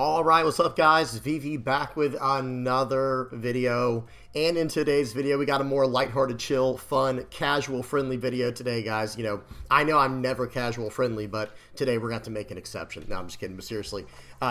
All right, what's up, guys? VV back with another video. And in today's video, we got a more lighthearted, chill, fun, casual, friendly video today, guys. You know, I know I'm never casual friendly, but today we're going to make an exception. No, I'm just kidding, but seriously.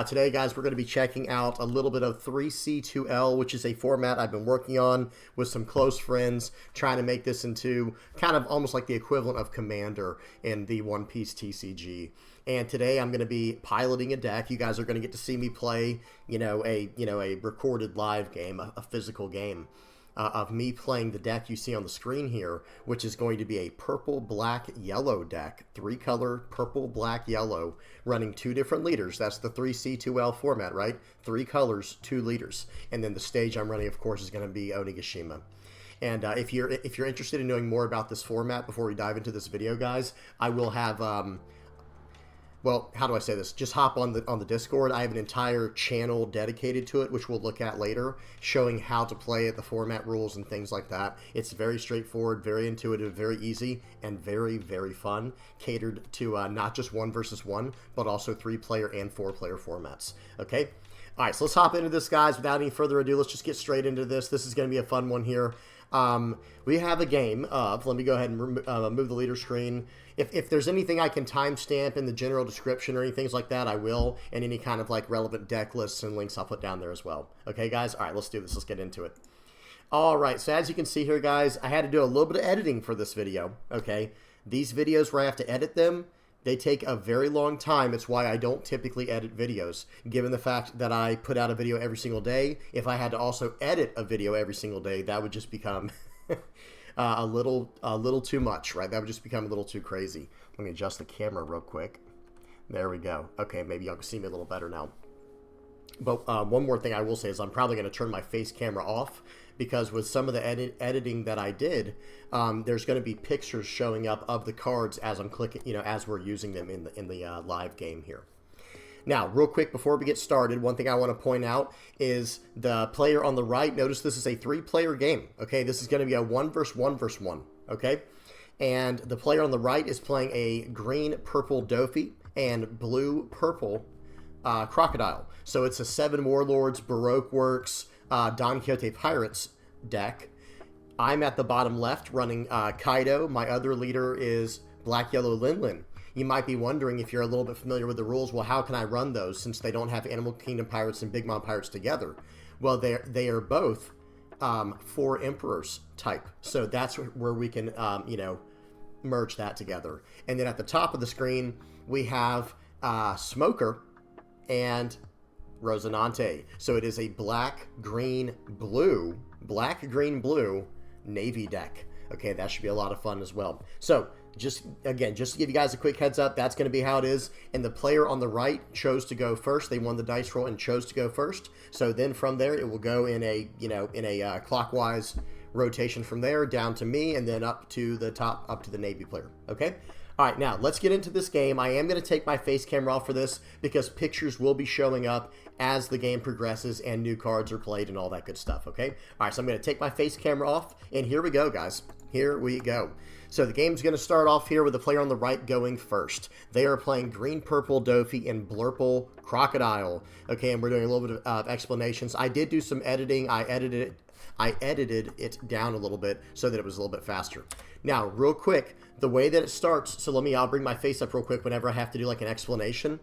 Today, guys, we're going to be checking out a little bit of 3C2L, which is a format I've been working on with some close friends, trying to make this into kind of almost like the equivalent of Commander in the One Piece TCG. And today I'm going to be piloting a deck. You guys are going to get to see me play, a recorded live game, a physical game of me playing the deck you see on the screen here, which is going to be a purple, black, yellow deck, 3-color purple, black, yellow, running 2 different leaders. That's the 3C2L format, right? 3 colors, 2 leaders, and then the stage I'm running, of course, is going to be Onigashima. And if you're interested in knowing more about this format before we dive into this video, guys, I will have. Well, how do I say this? Just hop on the Discord. I have an entire channel dedicated to it, which we'll look at later, showing how to play it, the format rules, and things like that. It's very straightforward, very intuitive, very easy, and very, very fun. Catered to not just 1 versus 1, but also 3-player and 4-player formats. Okay? All right, so let's hop into this, guys. Without any further ado, let's just get straight into this. This is going to be a fun one here. We have a game of, let me go ahead and move the leader screen. If there's anything I can timestamp in the general description or anything like that, I will. And any kind of like relevant deck lists and links I'll put down there as well. Okay, guys? All right, let's do this. Let's get into it. All right, so as you can see here, guys, I had to do a little bit of editing for this video. Okay, these videos where I have to edit them, they take a very long time. It's why I don't typically edit videos, given the fact that I put out a video every single day. If I had to also edit a video every single day, that would just become a little too much, right? That would just become a little too crazy. Let me adjust the camera real quick. There we go. Okay, maybe y'all can see me a little better now. But one more thing I will say is I'm probably going to turn my face camera off, because with some of the editing that I did, there's going to be pictures showing up of the cards as I'm clicking, as we're using them in the live game here. Now, real quick before we get started, one thing I want to point out is the player on the right. Notice this is a 3-player game. Okay, this is going to be a 1 versus 1 versus 1. Okay, and the player on the right is playing a green-purple Dofi and blue-purple Crocodile. So it's a 7 Warlords, Baroque Works, Don Quixote Pirates deck. I'm at the bottom left running Kaido. My other leader is Black Yellow Linlin. You might be wondering, if you're a little bit familiar with the rules, well, how can I run those since they don't have Animal Kingdom Pirates and Big Mom Pirates together? Well, they are both 4 Emperors type. So that's where we can, merge that together. And then at the top of the screen, we have Smoker and Rosinante. So it is a black, green, blue navy deck. Okay, that should be a lot of fun as well. So just to give you guys a quick heads up, that's going to be how it is. And the player on the right chose to go first. They won the dice roll and chose to go first. So then from there, it will go in a clockwise rotation from there down to me, and then up to the top, up to the navy player. Okay. All right, now let's get into this game. I am going to take my face camera off for this because pictures will be showing up as the game progresses and new cards are played and all that good stuff, okay? All right, so I'm going to take my face camera off, and here we go, guys. Here we go. So the game's going to start off here with the player on the right going first. They are playing green-purple Dofi and blurple Crocodile. Okay, and we're doing a little bit of explanations. I did do some editing. I edited it down a little bit so that it was a little bit faster. Now, real quick, the way that it starts, so I'll bring my face up real quick whenever I have to do like an explanation.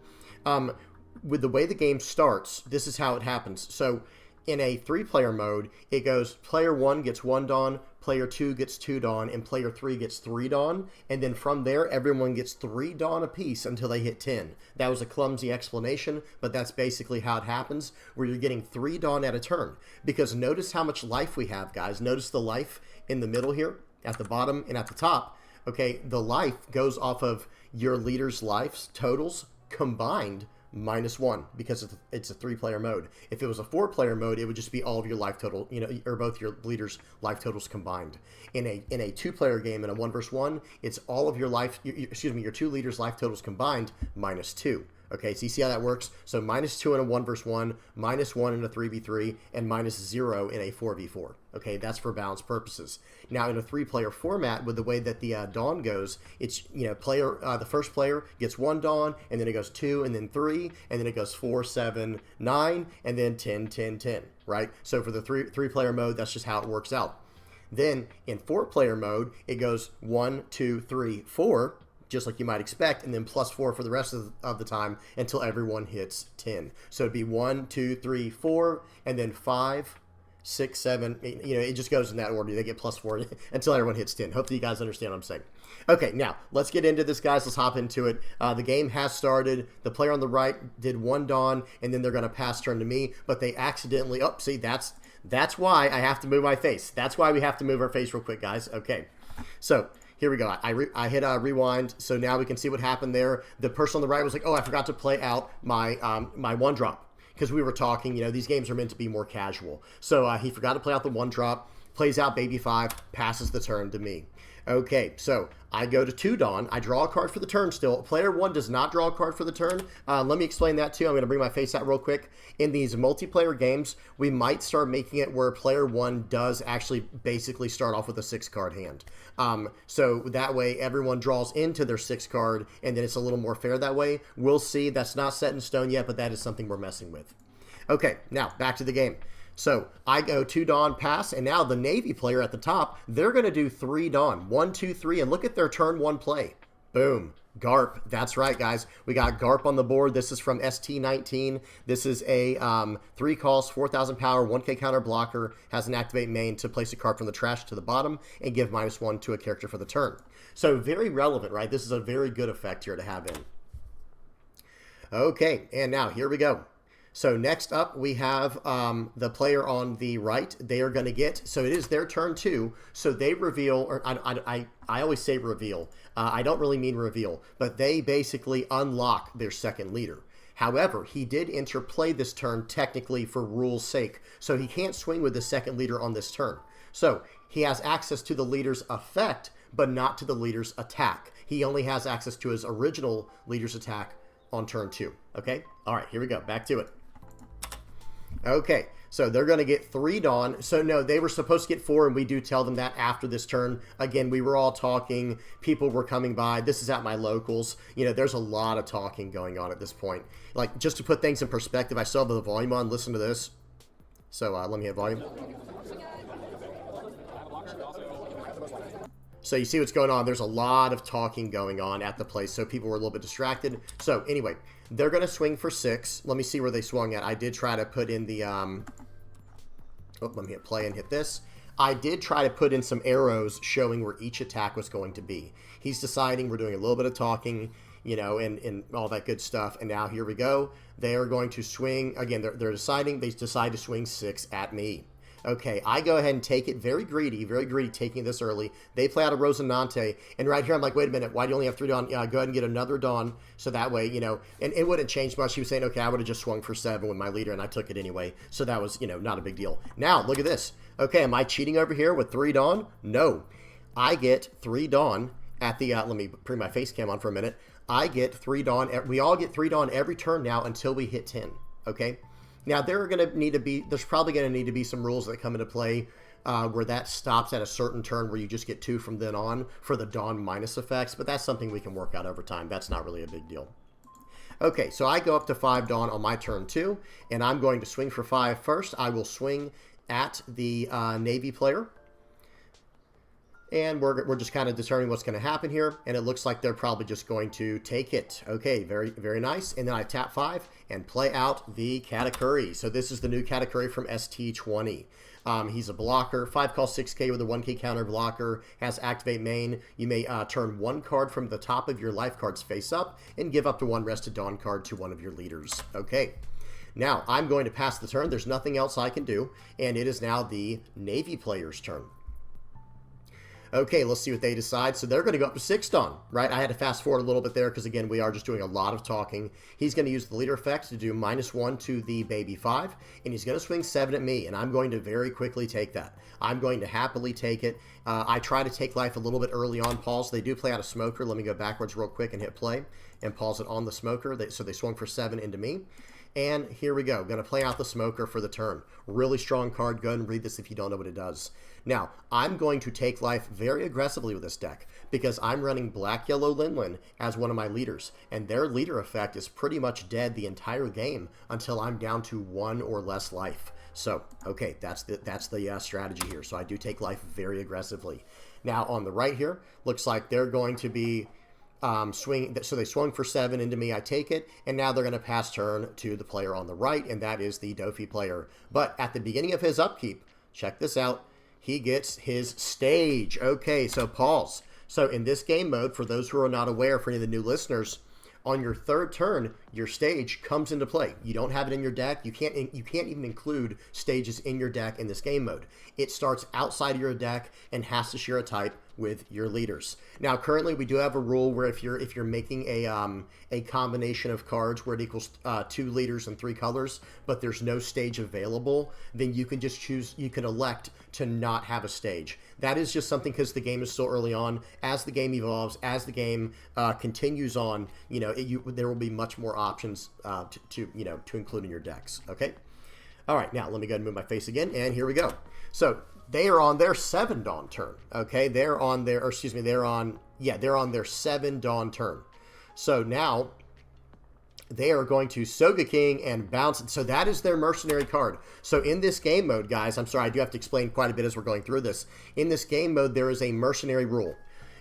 With the way the game starts, this is how it happens. So in a 3-player mode, it goes player 1 gets 1 Dawn, player 2 gets 2 Dawn, and player 3 gets 3 Dawn. And then from there, everyone gets 3 Dawn apiece until they hit 10. That was a clumsy explanation, but that's basically how it happens, where you're getting 3 Dawn at a turn. Because notice how much life we have, guys. Notice the life in the middle here, at the bottom and at the top. Okay, the life goes off of your leader's lives totals combined -1, because it's a 3-player mode. If it was a 4-player mode, it would just be all of your life total, or both your leaders' life totals combined. In a 2-player game, in a 1 versus 1, it's all of your life, your 2 leaders' life totals combined -2. Okay, so you see how that works? So -2 in a 1 versus 1, -1 in a 3v3, and -0 in a 4v4. Okay, that's for balance purposes. Now, in a 3-player format, with the way that the Dawn goes, it's, the first player gets 1 Dawn, and then it goes 2, and then 3, and then it goes 4, 7, 9, and then 10, 10, 10, right? So for the three-player mode, that's just how it works out. Then in 4-player mode, it goes 1, 2, 3, 4, just like you might expect, and then +4 for the rest of the time until everyone hits 10. So it'd be 1, 2, 3, 4, and then 5, 6, 7. It just goes in that order. They get +4 until everyone hits 10. Hopefully you guys understand what I'm saying. Okay, now let's get into this, guys. Let's hop into it. The game has started. The player on the right did 1 Dawn, and then they're going to pass turn to me, but they accidentally, see, that's why I have to move my face. That's why we have to move our face real quick, guys. Okay, so here we go. I hit rewind, so now we can see what happened there. The person on the right was like, oh, I forgot to play out my my 1-drop, because we were talking, these games are meant to be more casual. So he forgot to play out the 1-drop, plays out baby 5, passes the turn to me. Okay, so I go to 2 Dawn. I draw a card for the turn still. Player 1 does not draw a card for the turn. Let me explain that too. I'm going to bring my face out real quick. In these multiplayer games, we might start making it where player 1 does actually basically start off with a 6-card hand. So that way everyone draws into their 6-card, and then it's a little more fair that way. We'll see. That's not set in stone yet, but that is something we're messing with. Okay, now back to the game. So I go 2 Dawn, pass, and now the Navy player at the top, they're going to do 3 Dawn. 1, 2, 3, and look at their turn 1 play. Boom. Garp. That's right, guys. We got Garp on the board. This is from ST19. This is a 3 cost, 4,000 power, 1k counter blocker, has an activate main to place a card from the trash to the bottom and give -1 to a character for the turn. So very relevant, right? This is a very good effect here to have in. Okay, and now here we go. So next up, we have the player on the right. They are going to get, so it is their turn too. So they reveal, or I always say reveal. I don't really mean reveal, but they basically unlock their second leader. However, he did interplay this turn technically for rule's sake. So he can't swing with the second leader on this turn. So he has access to the leader's effect, but not to the leader's attack. He only has access to his original leader's attack on turn 2. Okay? All right, here we go. Back to it. Okay, so they're going to get 3 Dawn. So no, they were supposed to get 4, and we do tell them that after this turn. Again, we were all talking. People were coming by. This is at my locals. There's a lot of talking going on at this point. Like, just to put things in perspective, I still have the volume on. Listen to this. So let me hit volume. So you see what's going on. There's a lot of talking going on at the place, so people were a little bit distracted. So anyway, they're going to swing for 6. Let me see where they swung at. I did try to put in the... let me hit play and hit this. I did try to put in some arrows showing where each attack was going to be. He's deciding. We're doing a little bit of talking, and all that good stuff. And now here we go. They are going to swing. Again, they're deciding. They decide to swing 6 at me. Okay, I go ahead and take it. Very greedy taking this early. They play out a Rosinante, and right here I'm like, wait a minute, why do you only have 3 Dawn? Go ahead and get another Dawn, so that way, and it wouldn't change much. He was saying, okay, I would have just swung for 7 with my leader, and I took it anyway, so that was, not a big deal. Now, look at this. Okay, am I cheating over here with 3 Dawn? No. I get 3 Dawn at the, let me bring my face cam on for a minute. I get 3 Dawn, we all get 3 Dawn every turn now until we hit 10, okay? Now, there's probably going to need to be some rules that come into play where that stops at a certain turn where you just get 2 from then on for the Dawn minus effects, but that's something we can work out over time. That's not really a big deal. Okay, so I go up to 5 Dawn on my turn 2, and I'm going to swing for 5 first. I will swing at the Navy player. And we're just kind of determining what's going to happen here. And it looks like they're probably just going to take it. Okay, very, very nice. And then I tap 5 and play out the Katakuri. So this is the new Katakuri from ST20. He's a blocker. 5 cost 6k with a 1k counter blocker. Has activate main. You may turn 1 card from the top of your life cards face up and give up to 1 rested Dawn card to one of your leaders. Okay. Now, I'm going to pass the turn. There's nothing else I can do. And it is now the Navy player's turn. Okay, let's see what they decide. So they're going to go up to 6 Dawn, right? I had to fast forward a little bit there because, again, we are just doing a lot of talking. He's going to use the leader effect to do -1 to the baby 5, and he's going to swing 7 at me, and I'm going to very quickly take that. I'm going to happily take it. I try to take life a little bit early on, pause. They do play out a smoker. Let me go backwards real quick and hit play and pause it on the smoker. So they swung for 7 into me. And here we go. Going to play out the smoker for the turn. Really strong card. Go ahead and read this if you don't know what it does. Now, I'm going to take life very aggressively with this deck because I'm running Black Yellow Linlin as one of my leaders, and their leader effect is pretty much dead the entire game until I'm down to 1 or less life. So, okay, that's the strategy here. So I do take life very aggressively. Now, on the right here, looks like they're going to be swinging. So they swung for 7 into me. I take it, and now they're going to pass turn to the player on the right, and that is the Dofi player. But at the beginning of his upkeep, check this out. He gets his stage. Okay, so pause. So in this game mode, for those who are not aware, for any of the new listeners, on your 3rd turn, your stage comes into play. You don't have it in your deck. You can't even include stages in your deck in this game mode. It starts outside of your deck and has to share a type with your leaders. Now, currently, we do have a rule where if you're making a combination of cards where it equals 2 leaders and 3 colors, but there's no stage available, then you can just choose. You can elect to not have a stage. That is just something because the game is still early on. As the game evolves, as the game continues on, there will be much more options to include in your decks. Okay. All right. Now let me go ahead and move my face again, and here we go. So they are on their 7 Dawn turn. Okay, they're on their 7 Dawn turn. So now they are going to Soga King and bounce. So that is their mercenary card. So in this game mode, guys, I'm sorry, I do have to explain quite a bit as we're going through this. In this game mode, there is a mercenary rule.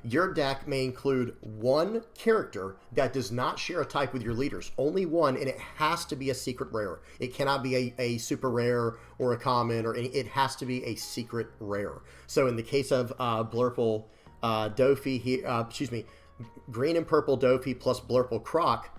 Your deck may include 1 character that does not share a type with your leaders. Only 1, and it has to be a secret rare. It cannot be a super rare or a common, it has to be a secret rare. So in the case of Blurple Dofi, green and purple Dofi plus Blurple Croc,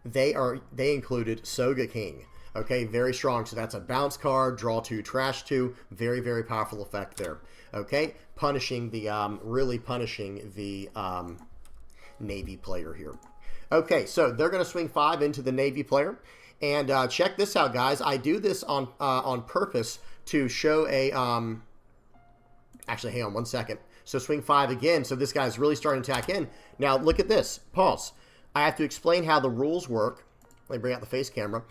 they included Soga King. Okay, very strong. So that's a bounce card, draw 2, trash 2. Very, very powerful effect there. Okay, really punishing the Navy player here. Okay, so they're going to swing 5 into the Navy player. And check this out, guys. I do this on purpose to show a... actually, hang on one second. So swing 5 again. So this guy's really starting to attack in. Now, look at this. Pause. I have to explain how the rules work. Let me bring out the face camera.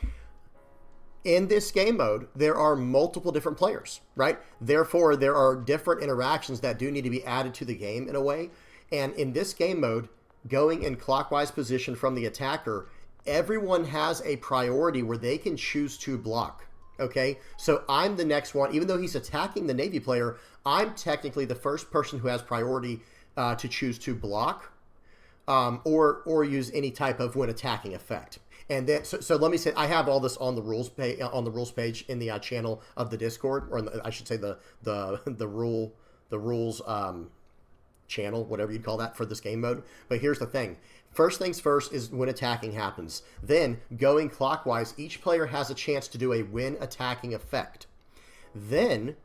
In this game mode, there are multiple different players, right? Therefore, there are different interactions that do need to be added to the game in a way. And in this game mode, going in clockwise position from the attacker, everyone has a priority where they can choose to block, okay? So I'm the next one. Even though he's attacking the Navy player, I'm technically the first person who has priority to choose to block or use any type of when attacking effect. And then, so let me say, I have all this on the rules page in the channel of the Discord, or I should say the rules channel, whatever you'd call that for this game mode. But here's the thing: first things first is when attacking happens. Then going clockwise, each player has a chance to do a when attacking effect. Then,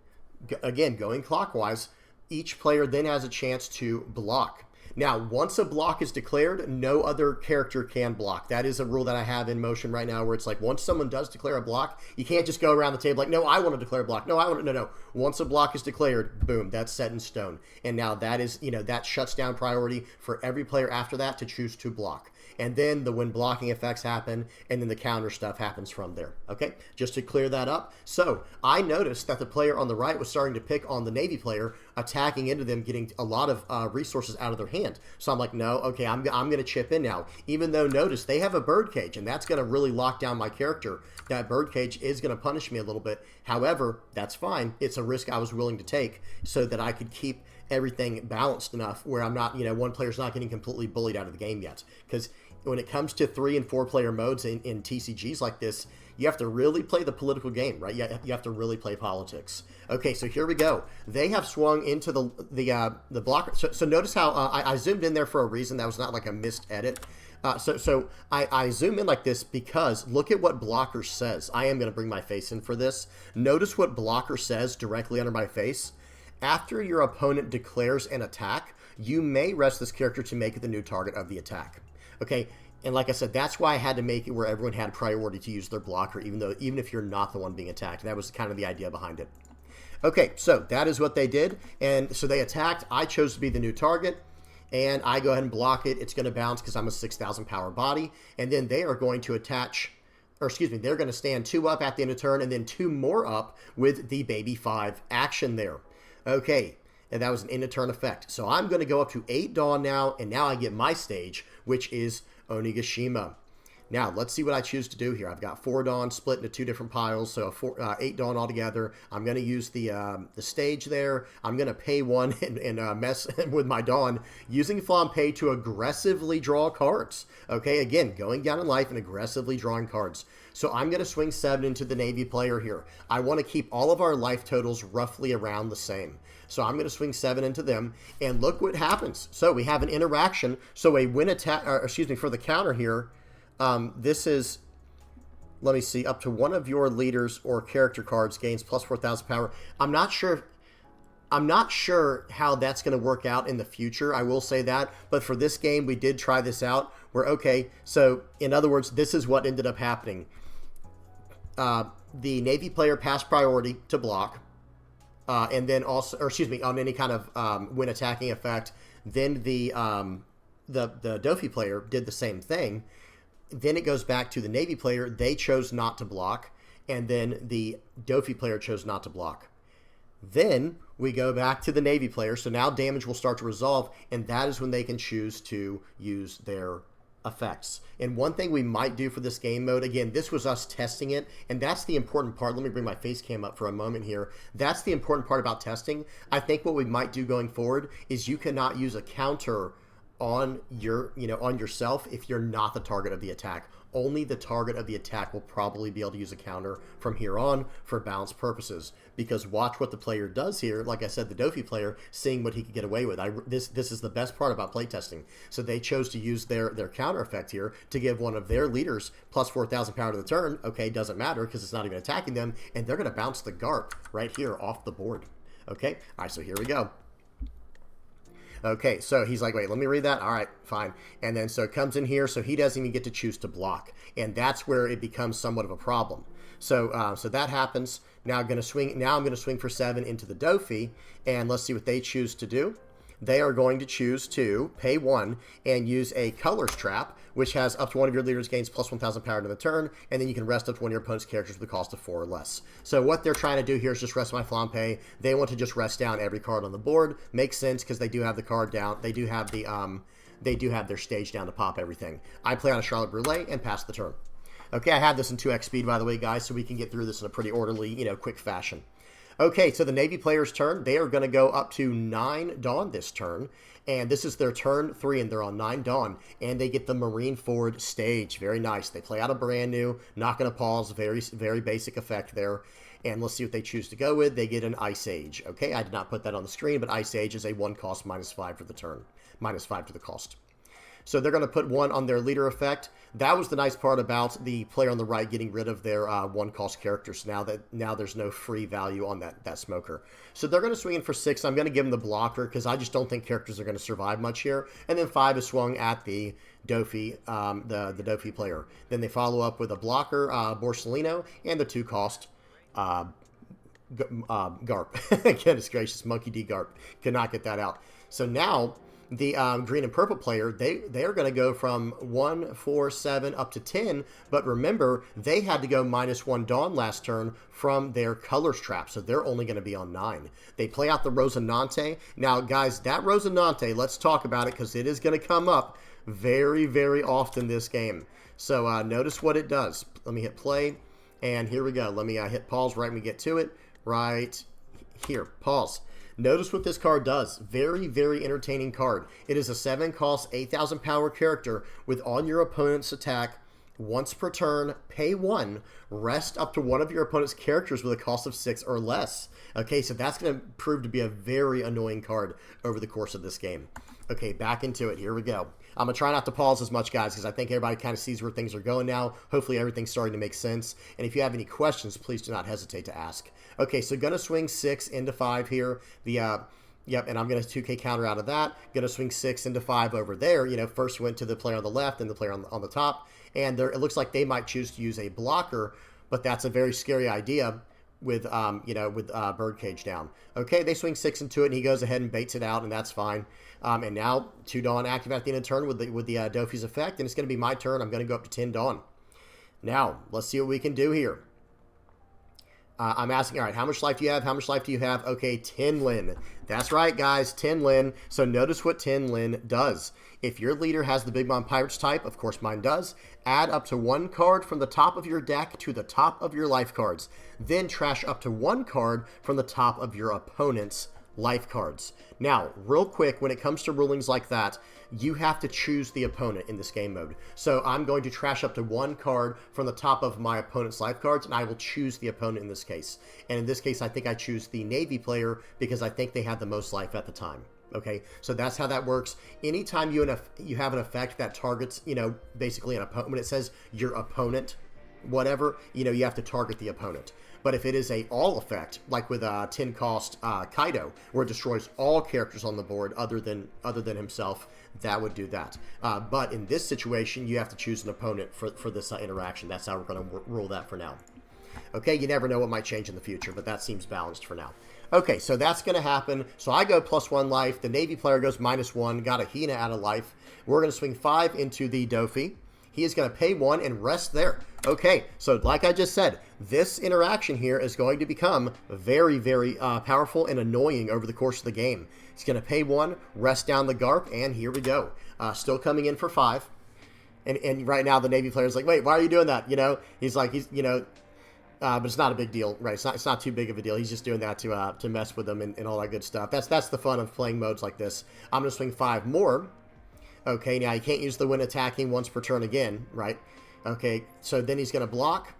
again, going clockwise, each player then has a chance to block. Now, once a block is declared, no other character can block. That is a rule that I have in motion right now where it's like once someone does declare a block, you can't just go around the table like, no, I want to declare a block. No. Once a block is declared, boom, that's set in stone. And now that is, that shuts down priority for every player after that to choose to block. And then the when blocking effects happen, and then the counter stuff happens from there. Okay, just to clear that up. So I noticed that the player on the right was starting to pick on the Navy player, attacking into them, getting a lot of resources out of their hand. So I'm like, no, okay, I'm going to chip in now. Even though, notice, they have a birdcage, and that's going to really lock down my character. That birdcage is going to punish me a little bit. However, that's fine. It's a risk I was willing to take so that I could keep everything balanced enough where I'm not, one player's not getting completely bullied out of the game yet. Because when it comes to 3 and 4 player modes in TCGs like this, you have to really play the political game, right? You have to really play politics. Okay, so here we go. They have swung into the blocker. So notice how I zoomed in there for a reason. That was not like a missed edit. So I zoom in like this because look at what blocker says. I am going to bring my face in for this. Notice what blocker says directly under my face. After your opponent declares an attack, you may rest this character to make it the new target of the attack. Okay, and like I said, that's why I had to make it where everyone had priority to use their blocker, even if you're not the one being attacked. That was kind of the idea behind it. Okay, so that is what they did, and so they attacked. I chose to be the new target, and I go ahead and block it. It's going to bounce because I'm a 6,000 power body, and then they are going to attach, or excuse me, they're going to stand 2 up at the end of turn, and then 2 more up with the baby 5 action there. Okay, and that was an end of turn effect. So I'm going to go up to 8 Dawn now, and now I get my stage, which is Onigashima. Now, let's see what I choose to do here. I've got 4 Dawn split into 2 different piles, so 8 Dawn altogether. I'm going to use the stage there. I'm going to pay 1 and mess with my Dawn using Flampe to aggressively draw cards. Okay, again, going down in life and aggressively drawing cards. So I'm going to swing 7 into the Navy player here. I want to keep all of our life totals roughly around the same. So I'm going to swing 7 into them, and look what happens. So we have an interaction. So a win attack, or excuse me, for the counter here, this is, let me see, up to one of your leaders or character cards gains plus 4,000 power. I'm not sure how that's going to work out in the future. I will say that, but for this game, we did try this out. We're okay. So in other words, this is what ended up happening. The Navy player passed priority to block, and then also, or excuse me, on any kind of when attacking effect. Then the Dofi player did the same thing. Then it goes back to the Navy player. They chose not to block, and then the Dofi player chose not to block. Then we go back to the Navy player, so now damage will start to resolve, and that is when they can choose to use their effects. And one thing we might do for this game mode, again, this was us testing it, and that's the important part. Let me bring my face cam up for a moment here. That's the important part about testing. I think what we might do going forward is you cannot use a counter on your, on yourself if you're not the target of the attack. Only the target of the attack will probably be able to use a counter from here on for balance purposes. Because watch what the player does here. Like I said, the Dofi player, seeing what he could get away with. This is the best part about playtesting. So they chose to use their counter effect here to give one of their leaders plus 4,000 power to the turn. Okay, doesn't matter because it's not even attacking them. And they're going to bounce the Garp right here off the board. Okay, all right, so here we go. Okay, so he's like, wait, let me read that. All right, fine. And then so it comes in here, so he doesn't even get to choose to block, and that's where it becomes somewhat of a problem. So so that happens. Now I'm going to swing for 7 into the Dofi, and let's see what they choose to do. They are going to choose to pay 1 and use a Colors Trap, which has up to one of your leaders gains plus 1,000 power to the turn, and then you can rest up to one of your opponent's characters with a cost of 4 or less. So what they're trying to do here is just rest my Flampe. They want to just rest down every card on the board. Makes sense because they do have the card down. They do have their stage down to pop everything. I play on a Charlotte Brûlée and pass the turn. Okay, I have this in 2x speed, by the way, guys, so we can get through this in a pretty orderly, quick fashion. Okay, so the Navy player's turn. They are going to go up to 9 Dawn this turn, and this is their turn 3, and they're on 9 Dawn, and they get the Marine Forward stage. Very nice. They play out a brand new, not going to pause, very, very basic effect there. And let's see what they choose to go with. They get an Ice Age. Okay, I did not put that on the screen, but Ice Age is a 1 cost -5 for the turn. -5 to the cost. So they're going to put 1 on their leader effect. That was the nice part about the player on the right getting rid of their 1 cost characters. Now there's no free value on that smoker. So they're going to swing in for 6. I'm going to give them the blocker because I just don't think characters are going to survive much here. And then 5 is swung at the Dofi, the Dofi player. Then they follow up with a blocker, Borsellino, and the 2 cost Garp. Goodness gracious, Monkey D. Garp. Could not get that out. So now the green and purple player, they are going to go from 1, 4, 7 up to 10. But remember, they had to go -1 Dawn last turn from their Colors Trap. So they're only going to be on 9. They play out the Rosinante. Now, guys, that Rosinante, let's talk about it because it is going to come up very, very often this game. So notice what it does. Let me hit play. And here we go. Let me hit pause right when we get to it. Right here. Pause. Notice what this card does. Very, very entertaining card. It is a 7 cost, 8,000 power character with on your opponent's attack, once per turn, pay 1, rest up to one of your opponent's characters with a cost of 6 or less. Okay, so that's going to prove to be a very annoying card over the course of this game. Okay, back into it. Here we go. I'm going to try not to pause as much, guys, because I think everybody kind of sees where things are going now. Hopefully everything's starting to make sense. And if you have any questions, please do not hesitate to ask. Okay, so going to swing 6 into 5 here. Yep, and I'm going to 2K counter out of that. Going to swing 6 into 5 over there. You know, first went to the player on the left and the player on the top. And there, it looks like they might choose to use a blocker, but that's a very scary idea with, with Birdcage down. Okay, they swing 6 into it, and he goes ahead and baits it out, and that's fine. And now 2 Dawn active at the end of the turn with the Dofi's effect, and it's going to be my turn. I'm going to go up to 10 Dawn. Now, let's see what we can do here. I'm asking, all right, how much life do you have? How much life do you have? Okay, 10 Lin. That's right, guys, 10 Lin. So notice what 10 Lin does. If your leader has the Big Mom Pirates type, of course mine does, add up to 1 card from the top of your deck to the top of your life cards. Then trash up to 1 card from the top of your opponent's life cards. Now, real quick, when it comes to rulings like that, you have to choose the opponent in this game mode. So I'm going to trash up to 1 card from the top of my opponent's life cards, and I will choose the opponent in this case. And in this case, I think I choose the Navy player because I think they had the most life at the time. Okay, so that's how that works. Anytime you have an effect that targets, basically an opponent, when it says your opponent, whatever, you have to target the opponent. But if it is a all effect, like with 10 cost Kaido, where it destroys all characters on the board other than himself, that would do that. But in this situation, you have to choose an opponent for this interaction. That's how we're going to rule that for now. Okay, you never know what might change in the future, but that seems balanced for now. Okay, so that's going to happen. So I go +1 life. The Navy player goes -1. Got a Hina out of life. We're going to swing 5 into the Dofi. He is going to pay 1 and rest there. Okay, so like I just said, this interaction here is going to become very, very powerful and annoying over the course of the game. He's going to pay 1, rest down the Garp, and here we go. Still coming in for 5. And right now the Navy player is like, wait, why are you doing that? He's like, but it's not a big deal, right? It's not too big of a deal. He's just doing that to mess with them and all that good stuff. That's the fun of playing modes like this. I'm going to swing 5 more. Okay, now you can't use the when attacking once per turn again, right? Okay, so then he's going to block,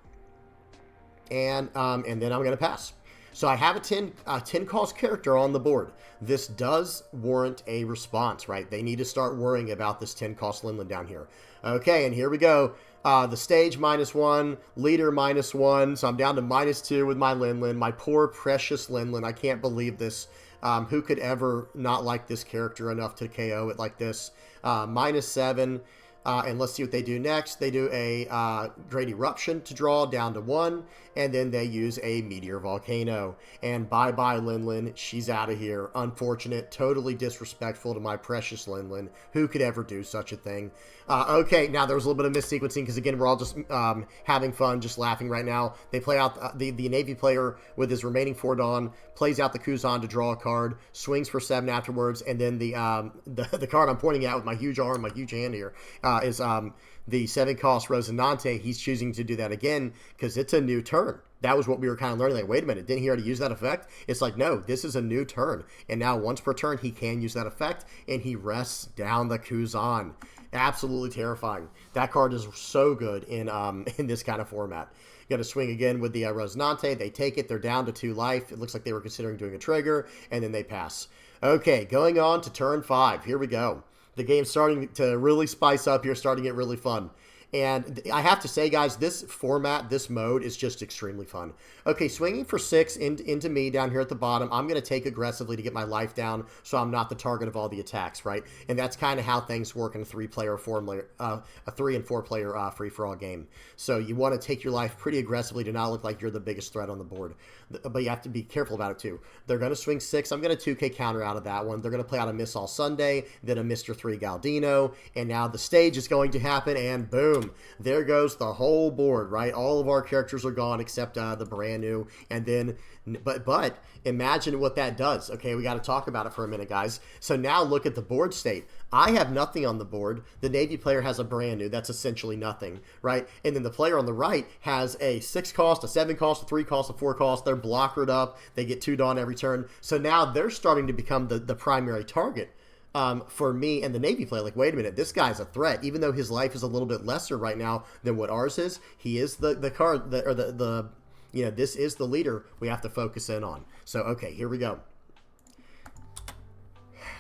and then I'm going to pass. So I have a 10 cost character on the board. This does warrant a response, right? They need to start worrying about this 10 cost Linlin down here. Okay, and here we go. The stage -1, leader -1, so I'm down to -2 with my Linlin. My poor, precious Linlin. I can't believe this. Who could ever not like this character enough to KO it like this? -7. And let's see what they do next. They do a Great Eruption to draw down to 1, and then they use a Meteor Volcano. And bye-bye, Linlin. She's out of here. Unfortunate. Totally disrespectful to my precious Linlin. Who could ever do such a thing? Okay, now there was a little bit of missequencing because, again, we're all just having fun, just laughing right now. They play out the Navy player with his remaining 4 Dawn, plays out the Kuzan to draw a card, swings for 7 afterwards, and then the card I'm pointing at with my huge arm, my huge hand here, is the 7 cost Rosinante. He's choosing to do that again because it's a new turn. That was what we were kind of learning. Like, wait a minute, didn't he already use that effect? It's like, no, this is a new turn. And now once per turn, he can use that effect, and he rests down the Kuzan. Absolutely terrifying. That card is so good in this kind of format. Going to swing again with the Rosinante. They take it. They're down to 2 life. It looks like they were considering doing a trigger, and then they pass. Okay, going on to turn 5. Here we go. The game's starting to really spice up here, starting to get really fun. And I have to say, guys, this format, this mode is just extremely fun. Okay, swinging for 6 into me down here at the bottom. I'm going to take aggressively to get my life down so I'm not the target of all the attacks, right? And that's kind of how things work in a 3-player, 3 and 4 player free-for-all game. So you want to take your life pretty aggressively to not look like you're the biggest threat on the board. But you have to be careful about it, too. They're going to swing 6. I'm going to 2K counter out of that one. They're going to play out a Miss All Sunday, then a Mr. 3 Galdino, and now the stage is going to happen, and boom. There goes the whole board, right? All of our characters are gone except the brand new. And then, but imagine what that does. Okay, we got to talk about it for a minute, guys. So now look at the board state. I have nothing on the board. The Navy player has a brand new. That's essentially nothing, right? And then the player on the right has a 6 cost, a 7 cost, a 3 cost, a 4 cost. They're blockered up. They get 2 Dawn every turn. So now they're starting to become the primary target. For me and the Navy player. Like, wait a minute, this guy's a threat. Even though his life is a little bit lesser right now than what ours is, he is the card, this is the leader we have to focus in on. So, okay, here we go.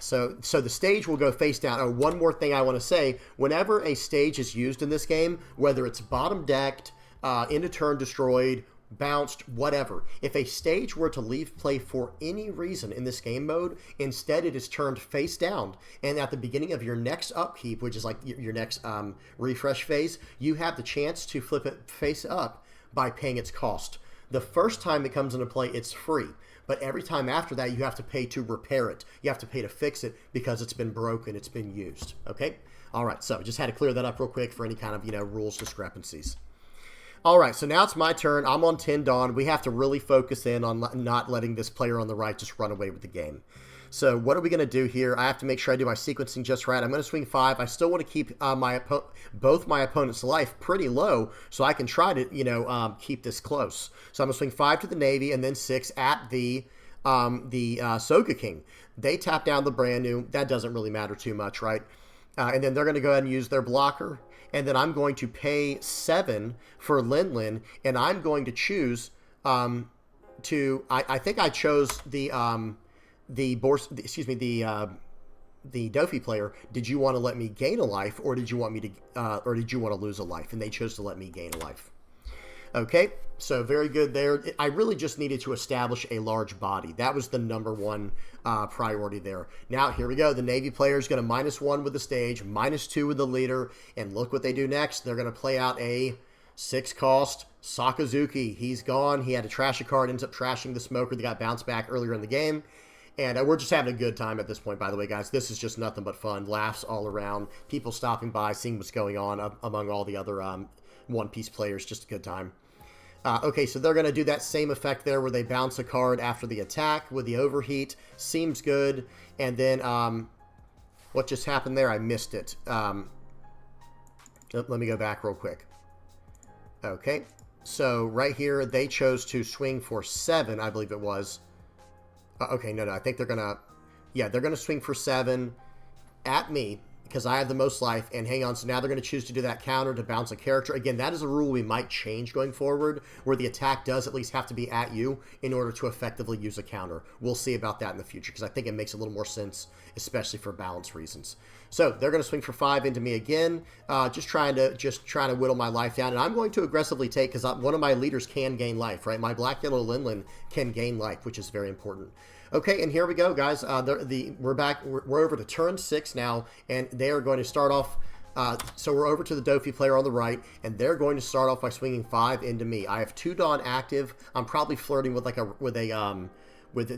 So the stage will go face down. Oh, one more thing I want to say. Whenever a stage is used in this game, whether it's bottom decked, end of turn destroyed, bounced, whatever. If a stage were to leave play for any reason in this game mode, instead it is turned face down. And at the beginning of your next upkeep, which is like your next refresh phase, you have the chance to flip it face up by paying its cost. The first time it comes into play, it's free. But every time after that, you have to pay to repair it. You have to pay to fix it because it's been broken, it's been used. Okay? All right, so just had to clear that up real quick for any kind of, rules discrepancies. All right, so now it's my turn. I'm on 10 Dawn. We have to really focus in on not letting this player on the right just run away with the game. So what are we going to do here? I have to make sure I do my sequencing just right. I'm going to swing 5. I still want to keep both my opponent's life pretty low so I can try to, keep this close. So I'm going to swing 5 to the Navy and then 6 at the Soga King. They tap down the brand new. That doesn't really matter too much, right? And then they're going to go ahead and use their blocker. And then I'm going to pay 7 for Lin, and I'm going to choose I think I chose the Dofi player. Did you want to let me gain a life, or did you want me to or did you want to lose a life? And they chose to let me gain a life. Okay, so very good there. I really just needed to establish a large body. That was the number one priority there. Now, here we go. The Navy player is going to -1 with the stage, -2 with the leader, and look what they do next. They're going to play out a 6-cost Sakazuki. He's gone. He had to trash a card, ends up trashing the Smoker that got bounced back earlier in the game. And we're just having a good time at this point, by the way, guys. This is just nothing but fun. Laughs all around. People stopping by, seeing what's going on among all the other One Piece players. Just a good time. Okay, so they're going to do that same effect there where they bounce a card after the attack with the overheat. Seems good. And then what just happened there? I missed it. Let me go back real quick. Okay, so right here they chose to swing for 7, I believe it was. Okay, no, I think they're going to... Yeah, they're going to swing for 7 at me, because I have the most life, and hang on, so now they're going to choose to do that counter to bounce a character. Again, that is a rule we might change going forward, where the attack does at least have to be at you in order to effectively use a counter. We'll see about that in the future, because I think it makes a little more sense, especially for balance reasons. So they're going to swing for 5 into me again, just trying to whittle my life down, and I'm going to aggressively take, because one of my leaders can gain life, right? My Black Yellow Lin can gain life, which is very important. Okay, and here we go, guys. We're back. We're over to turn 6 now, and they are going to start off. So we're over to the Dofi player on the right, and they're going to start off by swinging 5 into me. I have 2 Dawn active. I'm probably flirting with with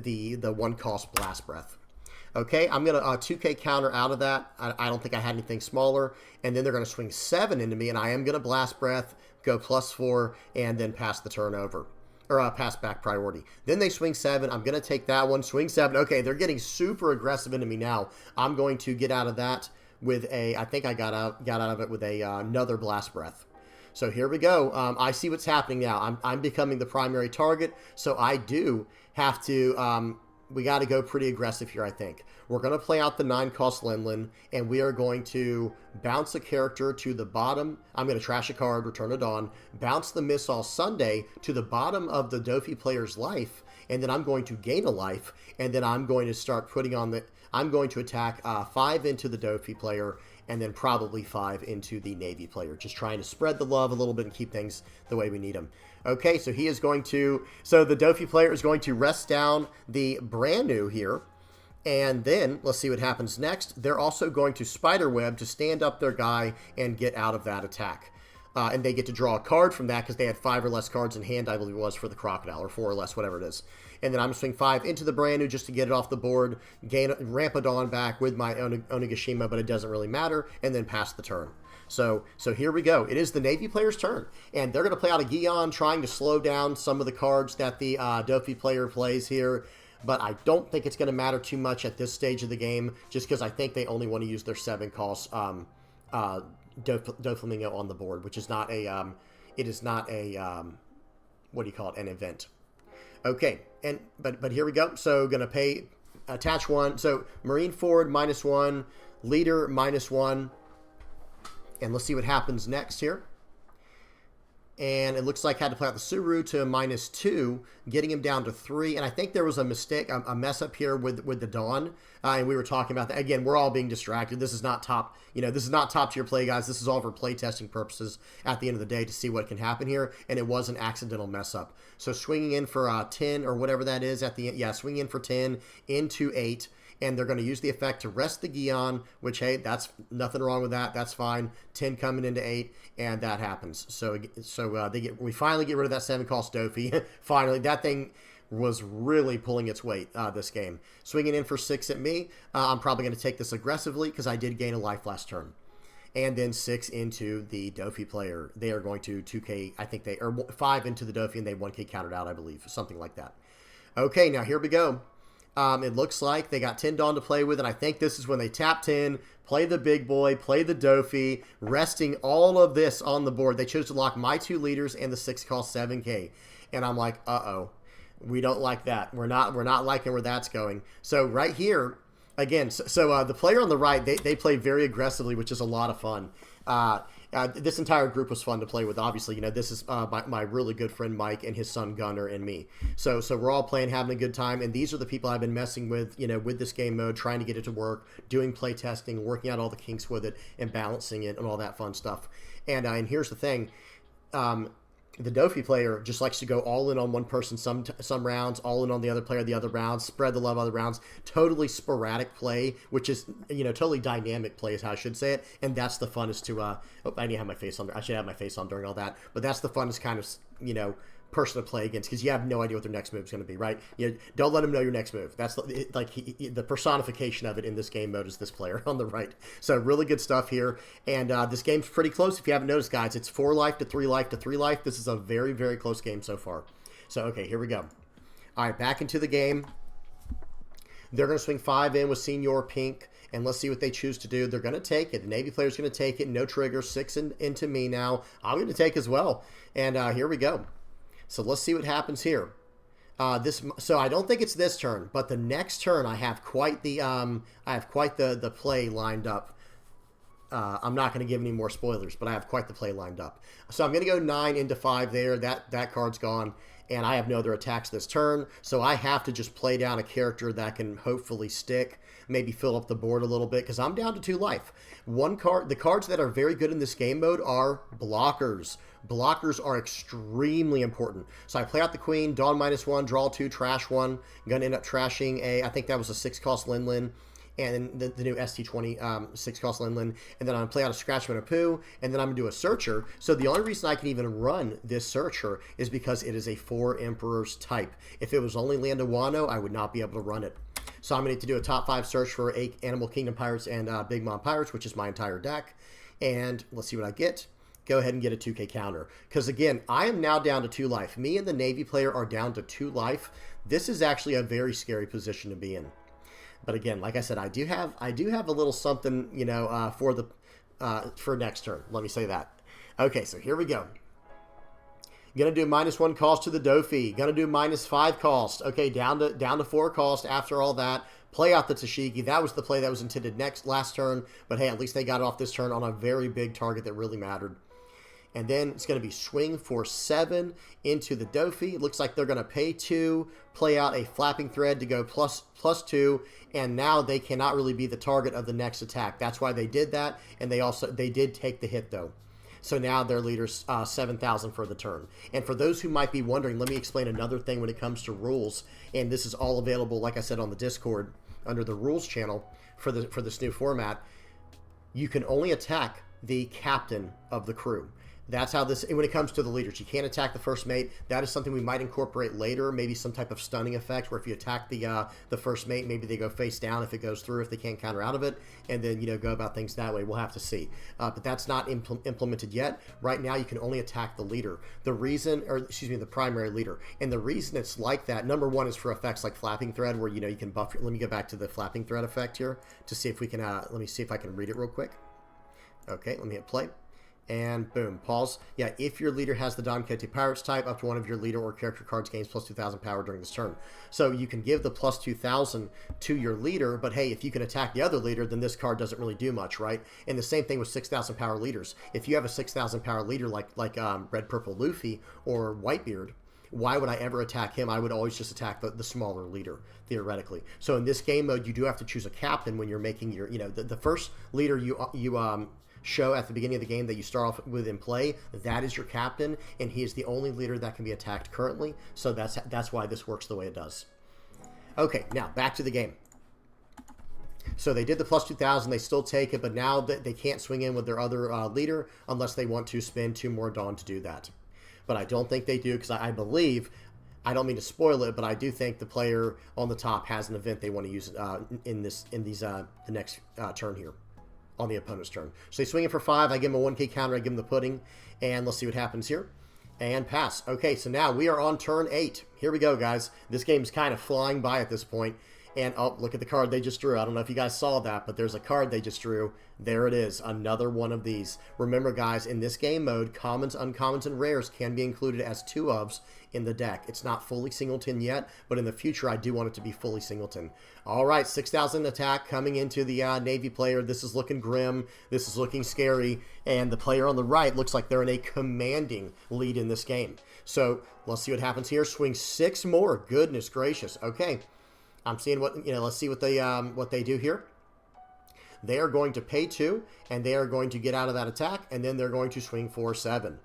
the 1-cost Blast Breath. Okay, I'm gonna 2K counter out of that. I don't think I had anything smaller, and then they're gonna swing 7 into me, and I am gonna Blast Breath, go +4, and then pass the turn over. Or pass back priority. Then they swing 7. I'm going to take that one. Swing 7. Okay, they're getting super aggressive into me now. I'm going to get out of that with a... I think I got out of it with another Blast Breath. So here we go. I see what's happening now. I'm becoming the primary target. So I do have to... we got to go pretty aggressive here, I think. We're going to play out the 9-cost Lin, and we are going to bounce a character to the bottom. I'm going to trash a card, Return of Dawn, bounce the Missile Sunday to the bottom of the Dofi player's life, and then I'm going to gain a life, and then I'm going to start putting on the... I'm going to attack 5 into the Dofi player, and then probably 5 into the Navy player. Just trying to spread the love a little bit and keep things the way we need them. Okay, so he is going to... So the Dofi player is going to rest down the brand new here. And then, let's see what happens next. They're also going to Spiderweb to stand up their guy and get out of that attack. And they get to draw a card from that because they had 5 or less cards in hand, I believe it was, for the Crocodile, or 4 or less, whatever it is. And then I'm going to swing 5 into the brand new just to get it off the board, gain Ramp a Dawn back with my Onigashima, but it doesn't really matter, and then pass the turn. So here we go. It is the Navy player's turn, and they're going to play out a Gion, trying to slow down some of the cards that the Dofi player plays here. But I don't think it's going to matter too much at this stage of the game, just because I think they only want to use their 7-cost Doflamingo on the board, which is not a, it is not a, what do you call it, an event. Okay, but here we go. So going to attach 1. So Marine Forward -1, Leader -1, and let's see what happens next here. and it looks like I had to play out the Suru to -2, getting him down to 3. And I think there was a mistake, a mess up here with the Dawn, and we were talking about that. Again, we're all being distracted. This is not top, this is not top tier play, guys. This is all for play testing purposes at the end of the day to see what can happen here, and it was an accidental mess up. So swinging in for 10 or whatever that is at the end, yeah, swinging in for 10 into 8. And they're going to use the effect to rest the Gion, which, hey, that's nothing wrong with that. That's fine. 10 coming into 8, and that happens. So we finally get rid of that 7-cost Dofi. Finally, that thing was really pulling its weight this game. Swinging in for 6 at me. I'm probably going to take this aggressively because I did gain a life last turn. And then 6 into the Dofi player. They are going to 2k, I think or 5 into the Dofi, and they 1k countered out, I believe. Something like that. Okay, now here we go. It looks like they got 10 Dawn to play with, and I think this is when they tap 10, play the big boy, play the Dofi, resting all of this on the board. They chose to lock my 2 leaders and the 6-cost 7k. And I'm like, uh-oh, we don't like that. We're not liking where that's going. So right here, again, the player on the right, they play very aggressively, which is a lot of fun. This entire group was fun to play with. Obviously, this is my really good friend Mike and his son Gunnar and me. So we're all playing, having a good time, and these are the people I've been messing with, with this game mode, trying to get it to work, doing play testing, working out all the kinks with it, and balancing it, and all that fun stuff. And here's the thing. The Dofi player just likes to go all in on one person some rounds, all in on the other player the other rounds, spread the love other rounds. Totally sporadic play, which is, totally dynamic play is how I should say it. And that's the funnest to, I need to have my face on. I should have my face on during all that. But that's the funnest kind of, person to play against because you have no idea what their next move is going to be, right? Don't let them know your next move. That's the personification of it in this game mode is this player on the right. So really good stuff here, and this game's pretty close. If you haven't noticed, guys, it's 4 life to 3 life to 3 life. This is a very, very close game so far. So okay, here we go. All right, back into the game. They're going to swing 5 in with Senior Pink, and let's see what they choose to do. They're going to take it. The Navy player's going to take it. No trigger. 6 into me now. I'm going to take as well, and here we go. So let's see what happens here. So I don't think it's this turn, but the next turn I have quite the play lined up. I'm not going to give any more spoilers, but I have quite the play lined up. So I'm going to go 9 into 5 there. That card's gone, and I have no other attacks this turn. So I have to just play down a character that can hopefully stick, maybe fill up the board a little bit, because I'm down to 2 life. The cards that are very good in this game mode are blockers. Blockers are extremely important. So I play out the Queen, Dawn -1, draw 2, trash 1. I'm going to end up trashing I think that was a 6-cost Lin, and the new ST20 6-cost Lin, and then I'm going to play out a Scratchman and a Poo, and then I'm going to do a Searcher. So the only reason I can even run this Searcher is because it is a 4 Emperors type. If it was only Land of Wano, I would not be able to run it. So I'm going to need to do a top 5 search for 8 Animal Kingdom Pirates and Big Mom Pirates, which is my entire deck. And let's see what I get. Go ahead and get a 2k counter. Because again, I am now down to 2 life. Me and the Navy player are down to 2 life. This is actually a very scary position to be in. But again, like I said, I do have a little something, for next turn. Let me say that. Okay, so here we go. Gonna do -1 cost to the Dofi. Gonna do -5 cost. Okay, down to 4 cost after all that. Play out the Tashigi. That was the play that was intended last turn. But hey, at least they got it off this turn on a very big target that really mattered. And then it's going to be swing for 7 into the Dofi. It looks like they're going to pay 2, play out a Flapping Thread to go +2, and now they cannot really be the target of the next attack. That's why they did that, and they did take the hit though. So now their leader's 7,000 for the turn. And for those who might be wondering, let me explain another thing when it comes to rules. And this is all available, like I said, on the Discord under the rules channel for this new format. You can only attack the captain of the crew. That's how this, when it comes to the leaders, you can't attack the first mate. That is something we might incorporate later, maybe some type of stunning effect where if you attack the first mate, maybe they go face down if it goes through, if they can't counter out of it, and then, go about things that way. We'll have to see. But that's not implemented yet. Right now, you can only attack the leader. The primary leader. And the reason it's like that, number one, is for effects like Flapping Thread, where, you can buff. Let me go back to the Flapping Thread effect here to see if we can, let me see if I can read it real quick. Okay, let me hit play. And boom, pause. Yeah, if your leader has the Don Quixote Pirates type, up to one of your leader or character cards gains plus 2,000 power during this turn. So you can give the plus 2,000 to your leader, but hey, if you can attack the other leader, then this card doesn't really do much, right? And the same thing with 6,000 power leaders. If you have a 6,000 power leader like Red Purple Luffy or Whitebeard, why would I ever attack him? I would always just attack the smaller leader, theoretically. So in this game mode, you do have to choose a captain when you're making your, the first leader you show at the beginning of the game that you start off with in play, that is your captain, and he is the only leader that can be attacked currently. So that's why this works the way it does. Okay, now back to the game. So they did the plus 2,000, they still take it, but now they can't swing in with their other leader unless they want to spend 2 more Dawn to do that. But I don't think they do, because I believe, I don't mean to spoil it, but I do think the player on the top has an event they want to use the next turn here, on the opponent's turn. So they swing it for 5, I give them a 1k counter, I give them the pudding, and let's see what happens here. And pass. Okay, so now we are on turn 8. Here we go, guys. This game's kind of flying by at this point. And, oh, look at the card they just drew. I don't know if you guys saw that, but there's a card they just drew. There it is, another one of these. Remember, guys, in this game mode, commons, uncommons, and rares can be included as 2-ofs in the deck. It's not fully singleton yet, but in the future, I do want it to be fully singleton. All right, 6,000 attack coming into the Navy player. This is looking grim. This is looking scary. And the player on the right looks like they're in a commanding lead in this game. So let's see what happens here. Swing 6 more. Goodness gracious. Okay. I'm seeing what, let's see what they do here. They are going to pay 2, and they are going to get out of that attack, and then they're going to swing for 7.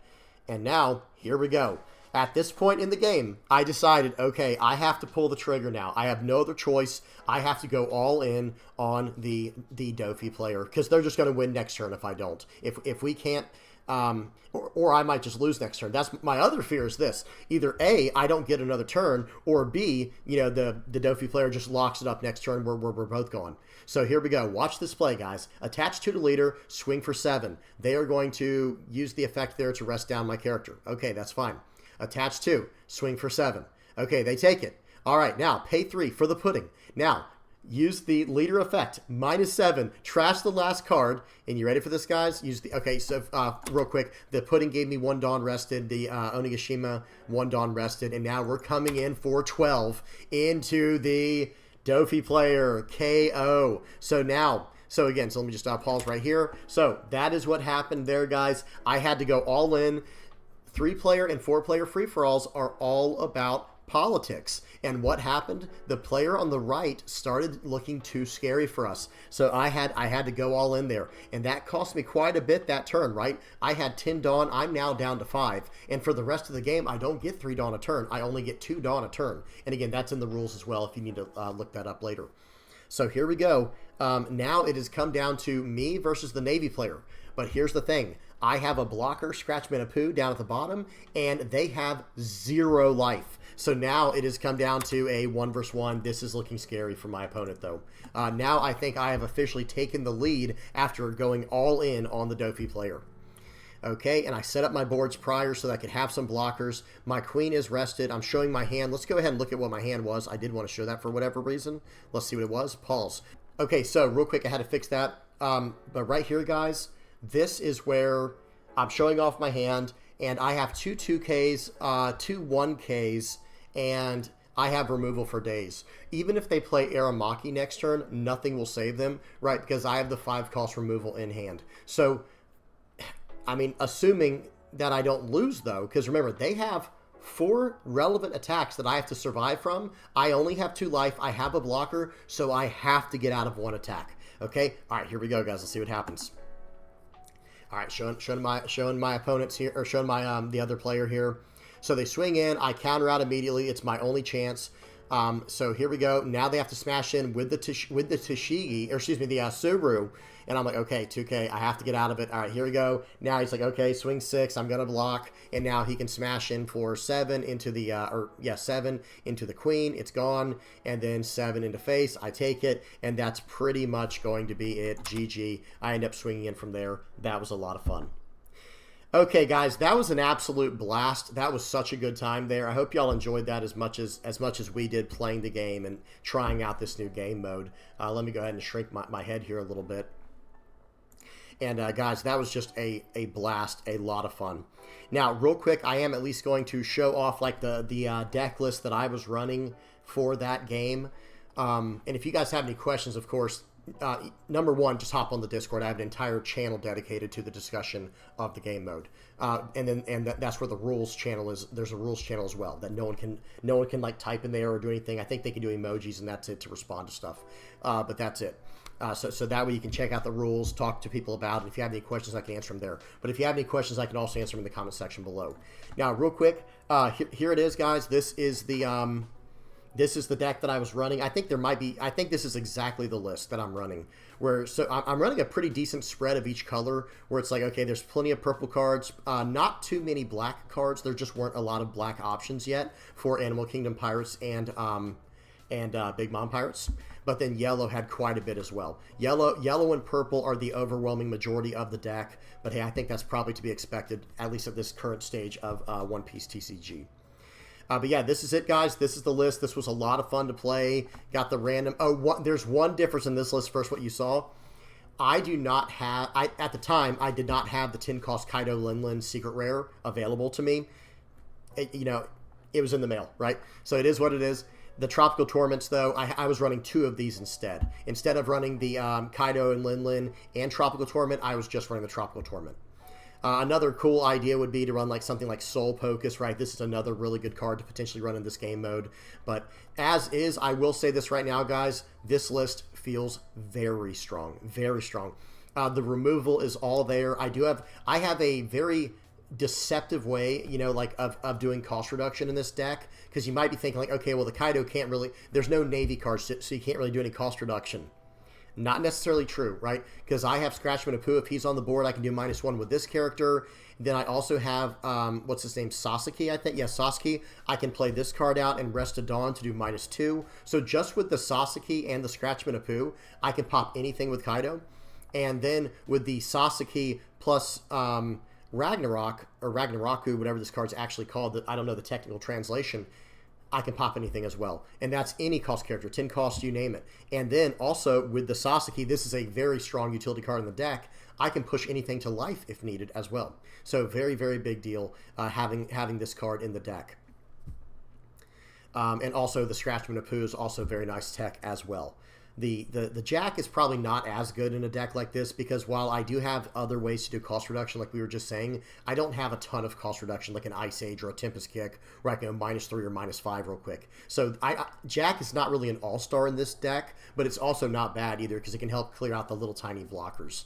And now, here we go. At this point in the game, I decided, okay, I have to pull the trigger now. I have no other choice. I have to go all in on the Dofi player, because they're just going to win next turn if I don't. If we can't... or I might just lose next turn. That's my other fear is this. Either A, I don't get another turn, or B, the Dofi player just locks it up next turn where we're both gone. So here we go. Watch this play, guys. Attach to the leader, swing for 7. They are going to use the effect there to rest down my character. Okay, that's fine. Attach 2, swing for 7. Okay, they take it. All right, now pay 3 for the pudding. Now, use the leader effect, -7, trash the last card, and you ready for this, guys? Okay, so real quick, the pudding gave me 1 Dawn rested, the Onigashima 1 Dawn rested, and now we're coming in for 12 into the Dofi player, KO. So let me just pause right here. So that is what happened there, guys. I had to go all in. 3-player and 4-player free-for-alls are all about politics. And what happened? The player on the right started looking too scary for us. So I had to go all in there. And that cost me quite a bit that turn, right? I had 10 Dawn. I'm now down to 5. And for the rest of the game, I don't get 3 Dawn a turn. I only get 2 Dawn a turn. And again, that's in the rules as well if you need to look that up later. So here we go. Now it has come down to me versus the Navy player. But here's the thing. I have a blocker, Scratchman and Pooh, down at the bottom, and they have 0 life. So now it has come down to a 1 versus 1. This is looking scary for my opponent, though. Now I think I have officially taken the lead after going all in on the Dofi player. Okay, and I set up my boards prior so that I could have some blockers. My queen is rested. I'm showing my hand. Let's go ahead and look at what my hand was. I did want to show that for whatever reason. Let's see what it was. Pause. Okay, so real quick, I had to fix that. But right here, guys, this is where I'm showing off my hand, and I have 2 2Ks, 2 1Ks, and I have removal for days. Even if they play Aramaki next turn, nothing will save them, right? Because I have the 5-cost removal in hand. So, I mean, assuming that I don't lose, though, because remember, they have 4 relevant attacks that I have to survive from. I only have 2 life. I have a blocker, so I have to get out of 1 attack. Okay? All right, here we go, guys. Let's see what happens. All right, showing my opponents here, or showing my the other player here. So they swing in. I counter out immediately. It's my only chance. So here we go. Now they have to smash in with the Tashigi, or excuse me, the Suru. And I'm like, okay, 2K, I have to get out of it. All right, here we go. Now he's like, okay, swing 6, I'm gonna block, and now he can smash in for 7 into the 7 into the queen. It's gone, and then 7 into face. I take it, and that's pretty much going to be it. GG. I end up swinging in from there. That was a lot of fun. Okay, guys, that was an absolute blast. That was such a good time there. I hope y'all enjoyed that as much as we did playing the game and trying out this new game mode. Let me go ahead and shrink my head here a little bit. And guys, that was just a blast, a lot of fun. Now, real quick, I am at least going to show off like the deck list that I was running for that game. And if you guys have any questions, of course, number one, just hop on the Discord. I have an entire channel dedicated to the discussion of the game mode, and that's where the rules channel is. There's a rules channel as well that no one can like type in there or do anything. I think they can do emojis and that's it to respond to stuff, but that's it. So that way you can check out the rules, talk to people about it. If you have any questions, I can answer them there. But if you have any questions, I can also answer them in the comment section below. Now, real quick, here it is, guys. This is the deck that I was running. I think this is exactly the list that I'm running. I'm running a pretty decent spread of each color, where it's like, okay, there's plenty of purple cards, not too many black cards. There just weren't a lot of black options yet for Animal Kingdom Pirates and Big Mom Pirates. But then yellow had quite a bit as well. Yellow and purple are the overwhelming majority of the deck. But hey, I think that's probably to be expected, at least at this current stage of One Piece TCG. But yeah, this is it, guys. This is the list. This was a lot of fun to play. Got the random... there's one difference in this list. First, what you saw. I do not have... at the time, I did not have the 10-cost Kaido Linlin Secret Rare available to me. It was in the mail, right? So it is what it is. The Tropical Torments, though, I was running 2 of these instead. Instead of running the Kaido and Linlin and Tropical Torment, I was just running the Tropical Torment. Another cool idea would be to run like something like Soul Pocus, right? This is another really good card to potentially run in this game mode. But as is, I will say this right now, guys, this list feels very strong, very strong. The removal is all there. I have a very deceptive way, of doing cost reduction in this deck, because you might be thinking like, okay, well, the Kaido can't really, there's no Navy cards, so you can't really do any cost reduction. Not necessarily true, right? Because I have Scratchman Apu. If he's on the board, I can do -1 with this character. Then I also have, what's his name? Sasaki, I think. Yeah, Sasaki. I can play this card out and Rest of Dawn to do -2. So just with the Sasaki and the Scratchman Apu, I can pop anything with Kaido. And then with the Sasaki plus Ragnarok, or Ragnaraku, whatever this card's actually called, I don't know the technical translation, I can pop anything as well. And that's any cost character, 10 cost, you name it. And then also with the Sasaki, this is a very strong utility card in the deck. I can push anything to life if needed as well. So very, very big deal having this card in the deck. And also the Scratchman Apu is also very nice tech as well. The Jack is probably not as good in a deck like this, because while I do have other ways to do cost reduction, like we were just saying, I don't have a ton of cost reduction like an Ice Age or a Tempest Kick, where I can go -3 or -5 real quick. So Jack is not really an all-star in this deck, but it's also not bad either, because it can help clear out the little tiny blockers.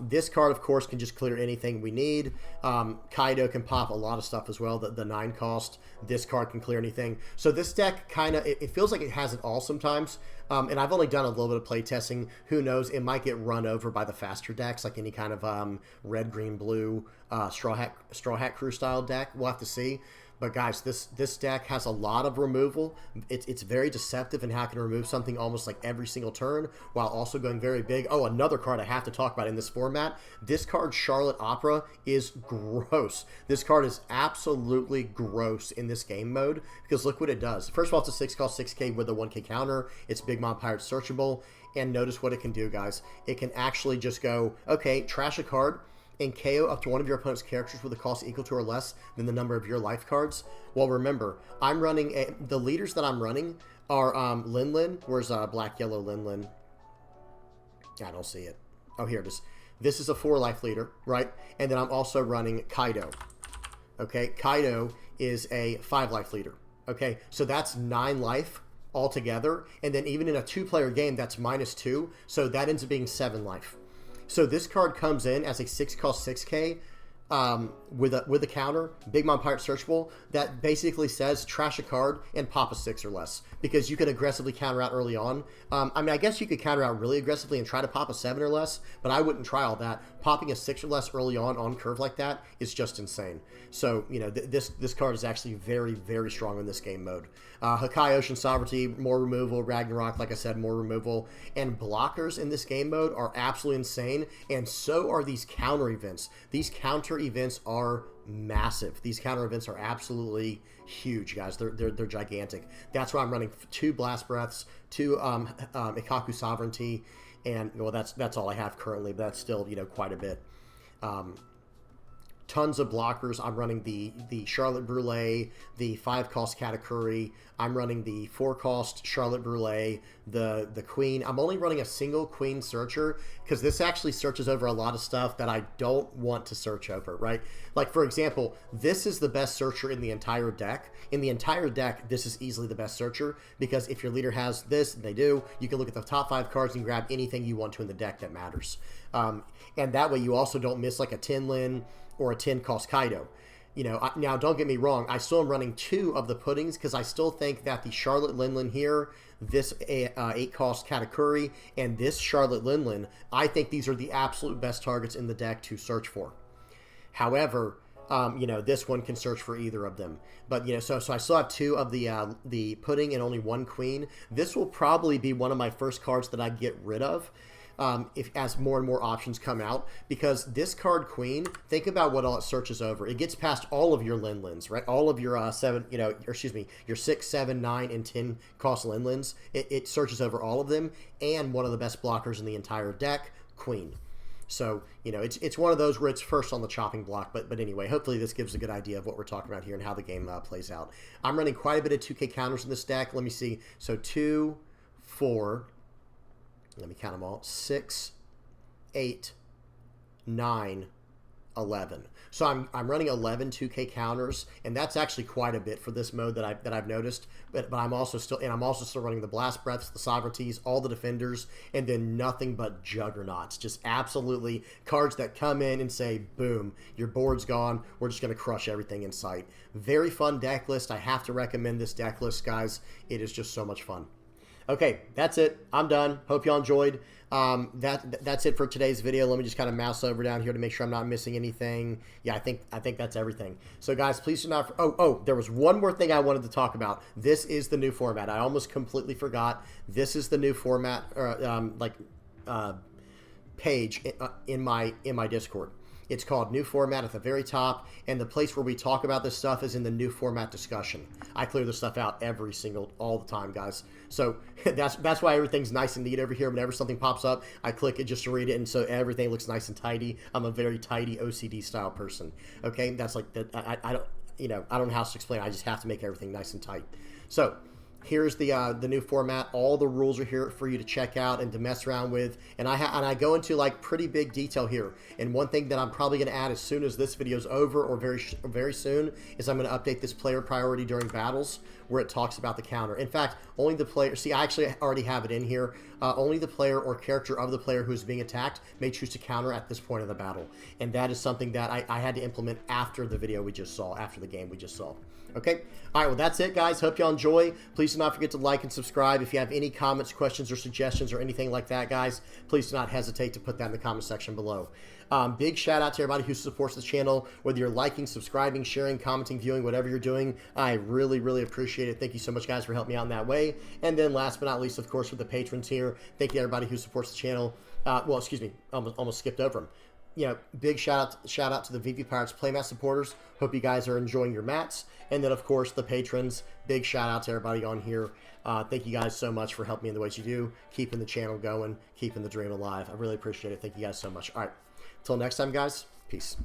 This card, of course, can just clear anything we need. Kaido can pop a lot of stuff as well, the 9 cost. This card can clear anything. So this deck kind of, it feels like it has it all sometimes. And I've only done a little bit of play testing. Who knows? It might get run over by the faster decks, like any kind of red, green, blue, Straw Hat Crew style deck. We'll have to see. But guys, this deck has a lot of removal. It's very deceptive in how it can remove something almost like every single turn, while also going very big. Oh, another card I have to talk about in this format. This card, Charlotte Opera, is gross. This card is absolutely gross in this game mode, because look what it does. First of all, it's a 6-cost 6K with a 1K counter. It's Big Mom Pirate searchable. And notice what it can do, guys. It can actually just go, okay, trash a card, and KO up to one of your opponent's characters with a cost equal to or less than the number of your life cards. Well, remember, I'm running the leaders that I'm running are Linlin. Where's black yellow Linlin? I don't see it. Oh, here it is. This is a 4-life leader, right? And then I'm also running Kaido. Okay, Kaido is a 5-life leader. Okay, so that's 9 life altogether. And then even in a 2-player game, that's -2. So that ends up being 7 life. So this card comes in as a 6-cost 6K with a counter, Big Mom Pirate searchable, that basically says trash a card and pop a 6 or less, because you can aggressively counter out early on. I mean, I guess you could counter out really aggressively and try to pop a 7 or less, but I wouldn't try all that. Popping a 6 or less early on curve like that is just insane. So, this card is actually very, very strong in this game mode. Hakai Ocean Sovereignty, more removal. Ragnarok, like I said, more removal. And blockers in this game mode are absolutely insane, and so are these counter events. These counter events are massive. These counter events are absolutely huge, guys. They're gigantic. That's why I'm running 2 Blast Breaths, 2 Ikaku Sovereignty, And, well, that's all I have currently, but that's still, you know, quite a bit. Tons of blockers. I'm running the Charlotte Brûlée, the 5-cost Katakuri. I'm running the 4-cost Charlotte Brûlée, the Queen. I'm only running a single Queen searcher because this actually searches over a lot of stuff that I don't want to search over, right? Like, for example, this is the best searcher in the entire deck. In the entire deck, this is easily the best searcher because if your leader has this, and they do, you can look at the top 5 cards and grab anything you want to in the deck that matters. And that way you also don't miss like a Tinlin or a 10-cost Kaido. You know, now don't get me wrong, I still am running 2 of the puddings because I still think that the Charlotte Linlin here, this 8-cost Katakuri, and this Charlotte Linlin, I think these are the absolute best targets in the deck to search for. However, you know, this one can search for either of them. But, you know, so I still have 2 of the pudding and only 1 queen. This will probably be one of my first cards that I get rid of. As more and more options come out, because this card Queen, think about what all it searches over. It gets past all of your Linlins, right? All of your your 6, 7, 9, and 10 cost Linlins. It searches over all of them, and one of the best blockers in the entire deck, Queen. So, you know, it's one of those where it's first on the chopping block. But anyway, hopefully this gives a good idea of what we're talking about here and how the game plays out. I'm running quite a bit of 2K counters in this deck. Let me see. So 2, 4. Let me count them all. 6, 8, 9, 11. So I'm running 11 2K counters, and that's actually quite a bit for this mode that I've noticed. But I'm also still running the Blast Breaths, the Sovereignties, all the Defenders, and then nothing but Juggernauts. Just absolutely cards that come in and say, boom, your board's gone. We're just going to crush everything in sight. Very fun deck list. I have to recommend this deck list, guys. It is just so much fun. Okay, that's it. I'm done. Hope y'all enjoyed. That's it for today's video. Let me just kind of mouse over down here to make sure I'm not missing anything. Yeah, I think that's everything. So guys, please do not. There was one more thing I wanted to talk about. This is the new format. I almost completely forgot. This is the new format, page in my Discord. It's called New Format at the very top, and the place where we talk about this stuff is in the New Format discussion. I clear this stuff out all the time, guys. So that's why everything's nice and neat over here. Whenever something pops up, I click it just to read it, and so everything looks nice and tidy. I'm a very tidy OCD style person. Okay, that's like that. I don't know how to explain it. I just have to make everything nice and tight. So here's the new format. All the rules are here for you to check out and to mess around with. And I go into like pretty big detail here. And one thing that I'm probably going to add as soon as this video is over, or very soon, is I'm going to update this player priority during battles, where it talks about the counter. In fact, only the player. See, I actually already have it in here. Only the player or character of the player who is being attacked may choose to counter at this point of the battle. And that is something that I had to implement after the video we just saw, after the game we just saw. Okay? All right, well, that's it, guys. Hope y'all enjoy. Please do not forget to like and subscribe. If you have any comments, questions, or suggestions, or anything like that, guys, please do not hesitate to put that in the comment section below. Big shout out to everybody who supports the channel, whether you're liking, subscribing, sharing, commenting, viewing, whatever you're doing. I really, really appreciate it. Thank you so much, guys, for helping me out in that way. And then last but not least, of course, with the patrons here, thank you to everybody who supports the channel. Well, excuse me, almost skipped over them. You know, big shout out to the VV Pirates playmat supporters. Hope you guys are enjoying your mats. And then, of course, the patrons. Big shout out to everybody on here. Thank you guys so much for helping me in the ways you do, keeping the channel going, keeping the dream alive. I really appreciate it. Thank you guys so much. All right, until next time, guys. Peace.